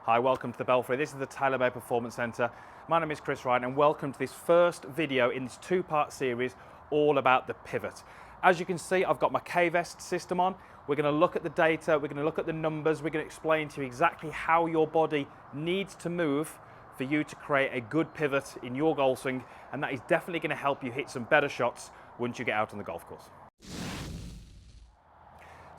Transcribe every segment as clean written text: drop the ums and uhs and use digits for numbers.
Hi, welcome to the Belfry. This is the Tailor-Made Performance Centre. My name is Chris Ryan and welcome to this first video in this two-part series all about the pivot. As you can see, I've got my K-Vest system on. We're going to look at the data, we're going to look at the numbers, we're going to explain to you exactly how your body needs to move for you to create a good pivot in your golf swing, and that is definitely going to help you hit some better shots once you get out on the golf course.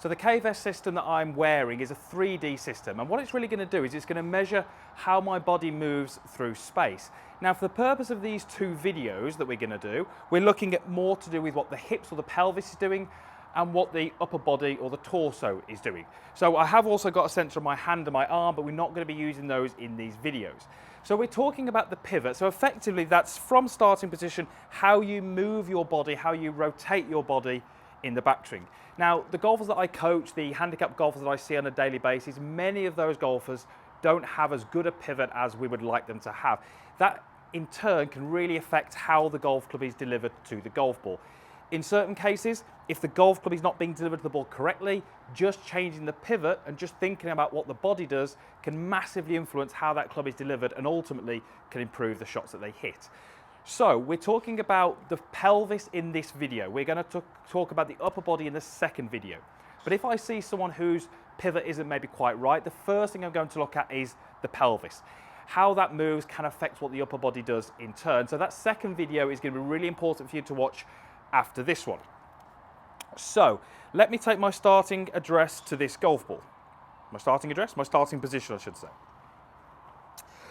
So the K-Vest system that I'm wearing is a 3D system, and what it's really going to do is it's going to measure how my body moves through space. Now, for the purpose of these two videos that we're going to do, we're looking at more to do with what the hips or the pelvis is doing and what the upper body or the torso is doing. So I have also got a sensor on my hand and my arm, but we're not going to be using those in these videos. So we're talking about the pivot. So effectively that's from starting position, how you move your body, how you rotate your body in the backswing. Now, the golfers that I coach, the handicapped golfers that I see on a daily basis, many of those golfers don't have as good a pivot as we would like them to have. That in turn can really affect how the golf club is delivered to the golf ball. In certain cases, if the golf club is not being delivered to the ball correctly, just changing the pivot and just thinking about what the body does can massively influence how that club is delivered and ultimately can improve the shots that they hit. So we're talking about the pelvis in this video. We're going to talk about the upper body in the second video. But if I see someone whose pivot isn't maybe quite right, the first thing I'm going to look at is the pelvis. How that moves can affect what the upper body does in turn. So that second video is going to be really important for you to watch after this one. So let me take my starting address to this golf ball. My starting address? My starting position, I should say.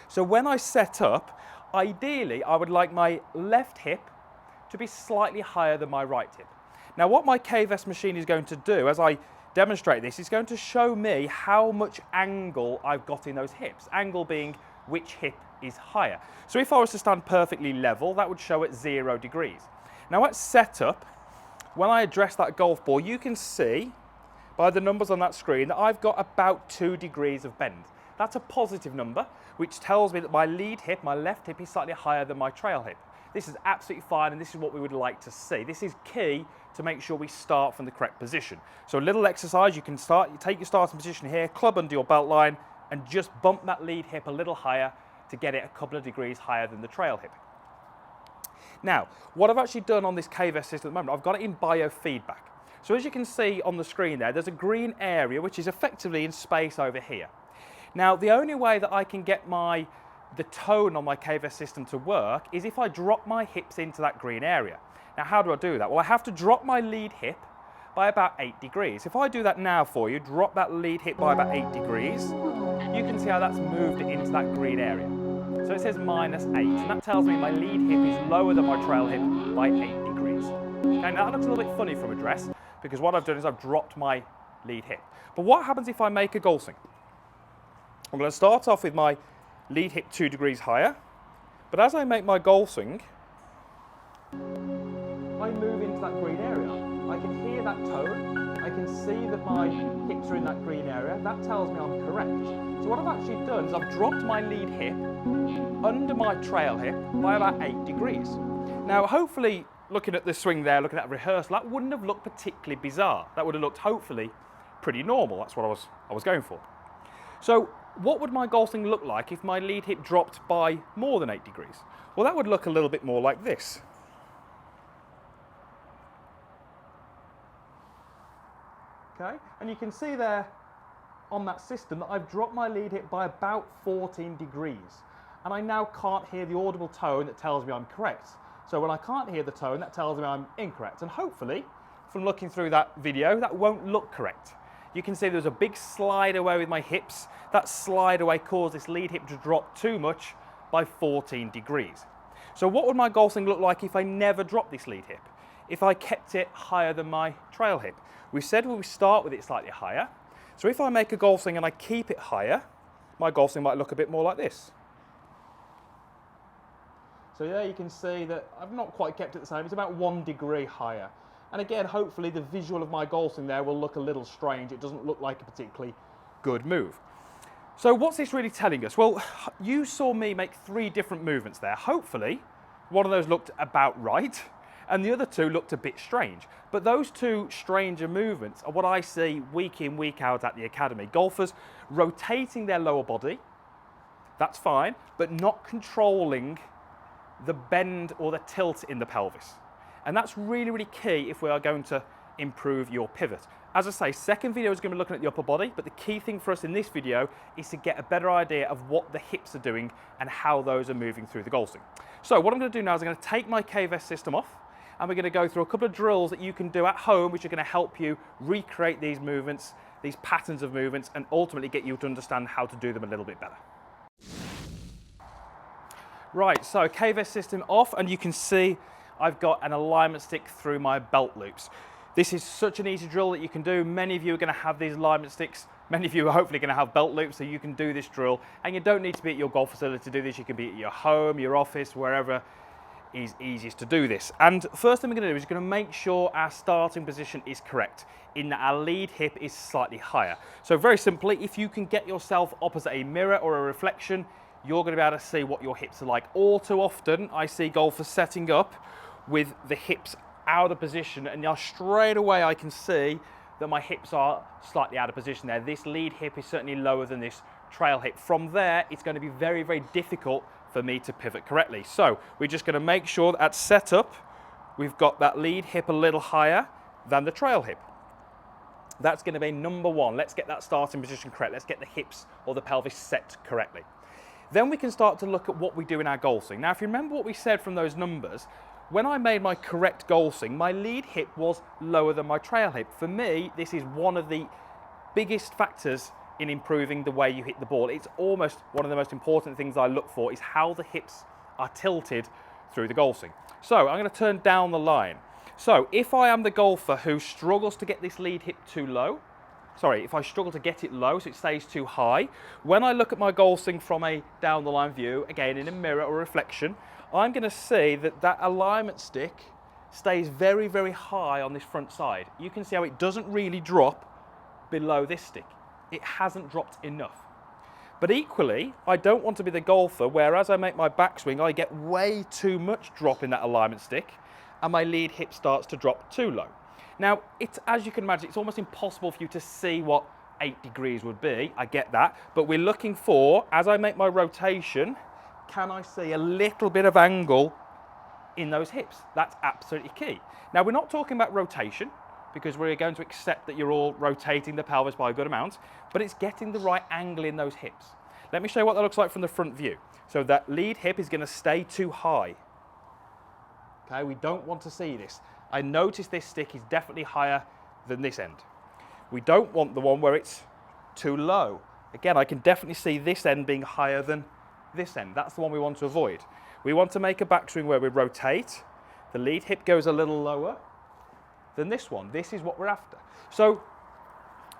So when I set up, ideally, I would like my left hip to be slightly higher than my right hip. Now, what my K-Vest machine is going to do, as I demonstrate this, is going to show me how much angle I've got in those hips, angle being which hip is higher. So if I was to stand perfectly level, that would show at 0 degrees. Now at setup, when I address that golf ball, you can see by the numbers on that screen that I've got about 2 degrees of bend. That's a positive number, which tells me that my lead hip, my left hip, is slightly higher than my trail hip. This is absolutely fine, and this is what we would like to see. This is key to make sure we start from the correct position. So a little exercise, you take your starting position here, club under your belt line, and just bump that lead hip a little higher to get it a couple of degrees higher than the trail hip. Now, what I've actually done on this K-Vest system at the moment, I've got it in biofeedback. So as you can see on the screen there's a green area which is effectively in space over here. Now, the only way that I can get the tone on my K-Vest system to work is if I drop my hips into that green area. Now, how do I do that? Well, I have to drop my lead hip by about 8 degrees. If I do that now for you, drop that lead hip by about 8 degrees, you can see how that's moved it into that green area. So it says -8, and that tells me my lead hip is lower than my trail hip by 8 degrees. Okay, now that looks a little bit funny from address, because what I've done is I've dropped my lead hip. But what happens if I make a golf swing? I'm going to start off with my lead hip 2 degrees higher, but as I make my golf swing, I move into that green area. I can hear that tone, I can see that my hips are in that green area. That tells me I'm correct. So what I've actually done is I've dropped my lead hip under my trail hip by about 8 degrees. Now, hopefully, looking at the swing there, looking at the rehearsal, that wouldn't have looked particularly bizarre. That would have looked, hopefully, pretty normal. That's what I was going for. So what would my golf swing look like if my lead hip dropped by more than 8 degrees? Well, that would look a little bit more like this. Okay, and you can see there on that system that I've dropped my lead hip by about 14 degrees. And I now can't hear the audible tone that tells me I'm correct. So when I can't hear the tone, that tells me I'm incorrect. And hopefully, from looking through that video, that won't look correct. You can see there's a big slide away with my hips. That slide away caused this lead hip to drop too much by 14 degrees. So what would my golf swing look like if I never dropped this lead hip? If I kept it higher than my trail hip? We said we start with it slightly higher. So if I make a golf swing and I keep it higher, my golf swing might look a bit more like this. So there you can see that I've not quite kept it the same. It's about 1 degree higher. And again, hopefully the visual of my golf swing there will look a little strange. It doesn't look like a particularly good move. So what's this really telling us? Well, you saw me make 3 different movements there. Hopefully, one of those looked about right, and the other 2 looked a bit strange. But those 2 stranger movements are what I see week in, week out at the academy. Golfers rotating their lower body That's fine, but not controlling the bend or the tilt in the pelvis. And that's really, really key if we are going to improve your pivot. As I say, second video is going to be looking at the upper body, but the key thing for us in this video is to get a better idea of what the hips are doing and how those are moving through the golf swing. So what I'm going to do now is I'm going to take my KVS system off, and we're going to go through a couple of drills that you can do at home, which are going to help you recreate these movements, these patterns of movements, and ultimately get you to understand how to do them a little bit better. Right, so KVS system off, and you can see I've got an alignment stick through my belt loops. This is such an easy drill that you can do. Many of you are going to have these alignment sticks. Many of you are hopefully going to have belt loops, so you can do this drill. And you don't need to be at your golf facility to do this. You can be at your home, your office, wherever is easiest to do this. And first thing we're going to do is going to make sure our starting position is correct, in that our lead hip is slightly higher. So very simply, if you can get yourself opposite a mirror or a reflection, you're going to be able to see what your hips are like. All too often, I see golfers setting up with the hips out of position, and now straight away I can see that my hips are slightly out of position there. This lead hip is certainly lower than this trail hip. From there, it's going to be very, very difficult for me to pivot correctly. So we're just going to make sure that at setup, we've got that lead hip a little higher than the trail hip. That's going to be number one. Let's get that starting position correct. Let's get the hips or the pelvis set correctly. Then we can start to look at what we do in our golf swing. Now, if you remember what we said from those numbers, when I made my correct golf swing, my lead hip was lower than my trail hip. For me, this is one of the biggest factors in improving the way you hit the ball. It's almost one of the most important things I look for, is how the hips are tilted through the golf swing. So I'm going to turn down the line. So if I am the golfer who struggles to get this lead hip too low, if I struggle to get it low so it stays too high, when I look at my golf swing from a down the line view, again in a mirror or reflection, I'm going to see that that alignment stick stays very, very high on this front side. You can see how it doesn't really drop below this stick. It hasn't dropped enough. But equally, I don't want to be the golfer where as I make my backswing, I get way too much drop in that alignment stick and my lead hip starts to drop too low. Now, as you can imagine, it's almost impossible for you to see what 8 degrees would be. I get that. But we're looking for, as I make my rotation, can I see a little bit of angle in those hips? That's absolutely key. Now, we're not talking about rotation, because we're going to accept that you're all rotating the pelvis by a good amount, but it's getting the right angle in those hips. Let me show you what that looks like from the front view. So that lead hip is going to stay too high. Okay, we don't want to see this. I notice this stick is definitely higher than this end. We don't want the one where it's too low. Again, I can definitely see this end being higher than this end. That's the one we want to avoid. We want to make a backswing where we rotate, the lead hip goes a little lower than this one. This is what we're after. So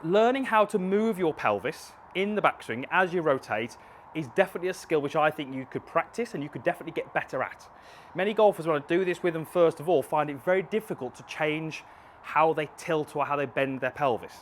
learning how to move your pelvis in the backswing as you rotate is definitely a skill which I think you could practice and you could definitely get better at. Many golfers, when I do this with them first of all, find it very difficult to change how they tilt or how they bend their pelvis.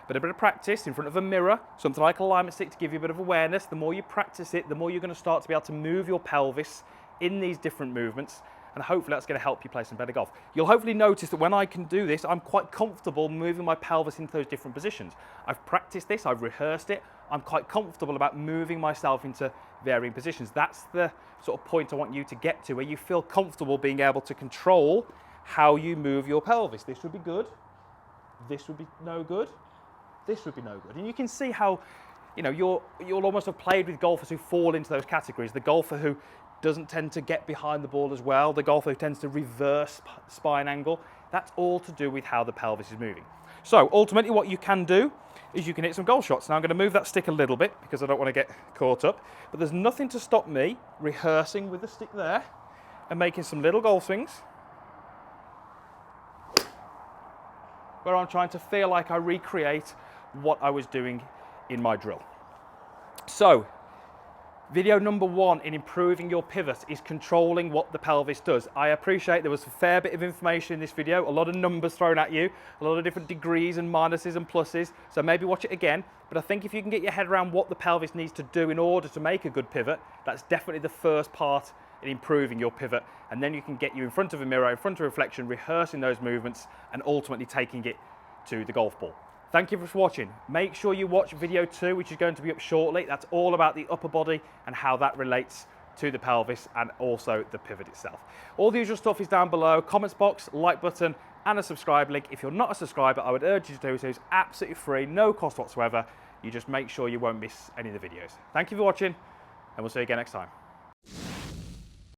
But a bit of practice in front of a mirror, something like a alignment stick to give you a bit of awareness, the more you practice it, the more you're going to start to be able to move your pelvis in these different movements, and hopefully that's going to help you play some better golf. You'll hopefully notice that when I can do this, I'm quite comfortable moving my pelvis into those different positions. I've practiced this, I've rehearsed it, I'm quite comfortable about moving myself into varying positions. That's the sort of point I want you to get to, where you feel comfortable being able to control how you move your pelvis. This would be good, this would be no good, this would be no good. And you can see how, you'll almost have played with golfers who fall into those categories. The golfer who doesn't tend to get behind the ball as well, the golfer who tends to reverse spine angle. That's all to do with how the pelvis is moving. So ultimately what you can do is you can hit some golf shots. Now I'm going to move that stick a little bit because I don't want to get caught up, but there's nothing to stop me rehearsing with the stick there and making some little golf swings where I'm trying to feel like I recreate what I was doing in my drill. So video number one in improving your pivot is controlling what the pelvis does. I appreciate there was a fair bit of information in this video, a lot of numbers thrown at you, a lot of different degrees and minuses and pluses, so maybe watch it again. But I think if you can get your head around what the pelvis needs to do in order to make a good pivot, that's definitely the first part in improving your pivot. And then you can get you in front of a mirror, in front of a reflection, rehearsing those movements and ultimately taking it to the golf ball. Thank you for watching. Make sure you watch video 2, which is going to be up shortly. That's all about the upper body and how that relates to the pelvis and also the pivot itself. All the usual stuff is down below. Comments box, like button, and a subscribe link. If you're not a subscriber, I would urge you to do so. It's absolutely free, no cost whatsoever. You just make sure you won't miss any of the videos. Thank you for watching, and we'll see you again next time.